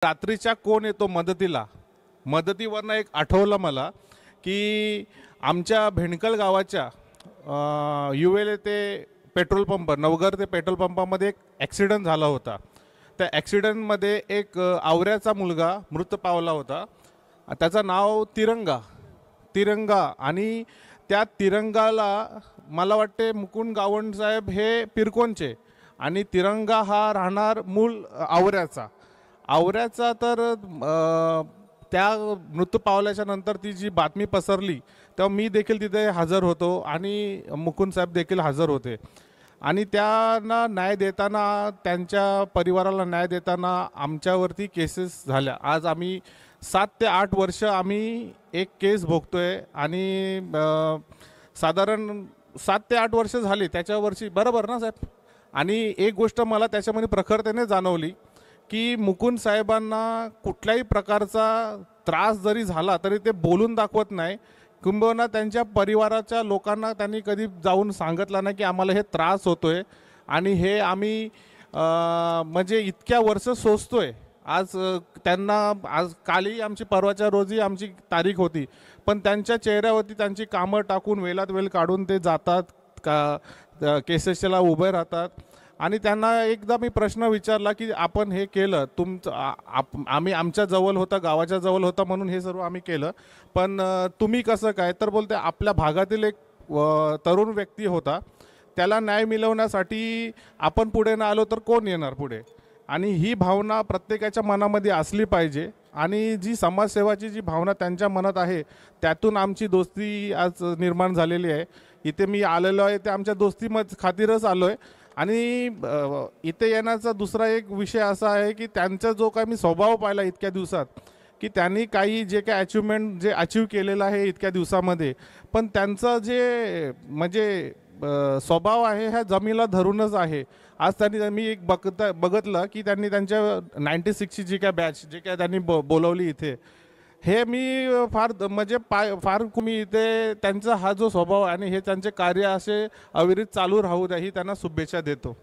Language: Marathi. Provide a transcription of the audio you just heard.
रात्रीच्या कोण येतो मदतीला, मदतीवरनं एक आठवलं मला की आमच्या भेंडकल गावाच्या युवेले ते पेट्रोल पंप, नवघर ते पेट्रोल पंपामध्ये एक ॲक्सिडेंट झाला होता। त्या ॲक्सिडेंटमध्ये एक आवऱ्याचा मुलगा मृत पावला होता। त्याचं नाव तिरंगा आणि त्या तिरंगाला मला वाटते मुकुंद गावंड साहेब हे पिरकोनचे आणि तिरंगा हा राहणार मूळ आवऱ्याचा। तर त्या मृत्यू पावल्याच्या नंतर ती जी बातमी पसरली तेव्हा मी देखील तिथे हजर होतो आणि मुकुंद साहेब देखील हजर होते आणि त्यांना न्याय देताना, त्यांच्या परिवाराला न्याय देताना आमच्यावरती केसेस झाल्या। आज आम्ही 7 ते 8 वर्ष आम्ही एक केस भोगतोय आणि साधारण 7 ते 8 वर्ष झाली त्याच्यावरची, बरोबर ना साहेब? आणि एक गोष्ट मला त्याच्यामध्ये प्रखरतेने जाणवली की मुकुंद साहेबांना कुठल्याही प्रकारचा त्रास जरी झाला तरी ते बोलून दाखवत नाही, किंबहुना त्यांच्या परिवाराच्या लोकांना त्यांनी कधी जाऊन सांगितलं नाही की आम्हाला हे त्रास होतोय आणि हे आम्ही म्हणजे इतक्या वर्ष सोसतोय। आज त्यांना आज कालही आमची परवाच्या रोजी आमची तारीख होती, पण त्यांच्या चेहऱ्यावरती त्यांची कामं टाकून वेळात वेळ काढून ते जातात का केसेसला उभे राहतात। आणि त्यांना एकदा मी प्रश्न विचारला की आपण हे केलं, तुमचं आम्ही आमच्या जवळ होता, गावाच्या जवळ होता म्हणून हे सर्व आम्ही केलं, पण तुम्ही कसं काय? तर बोलते आपल्या भागातील एक तरुण व्यक्ती होता, त्याला न्याय मिळवण्यासाठी आपण पुढे न आलो तर कोण येणार पुढे? आणि ही भावना प्रत्येकाच्या मनामध्ये असली पाहिजे आणि जी समाजसेवाची जी भावना त्यांच्या मनात आहे त्यातून आमची दोस्ती आज निर्माण झालेली आहे। इथे मी आलेलो आहे ते आमच्या खातीरच आलो आहे। आणि इथे येण्याचा दुसरा एक विषय असा आहे की त्यांचा जो काही मी स्वभाव पाहिला इतक्या दिवसात, की त्यांनी काही जे काही अचिव्हमेंट जे अचीव केलेलं आहे इतक्या दिवसामध्ये, पण त्यांचं जे म्हणजे स्वभाव आहे ह्या जमीला धरूनच आहे। आज त्यांनी मी एक बघितलं की त्यांनी त्यांच्या 96ची जी काय बॅच जे काय त्यांनी बोलवली इथे, हे मी फार म्हणजे फार मी इथे त्यांचा हा जो स्वभाव आणि हे त्यांचे कार्य असे अविरत चालू राहू द्या ही त्यांना शुभेच्छा देतो।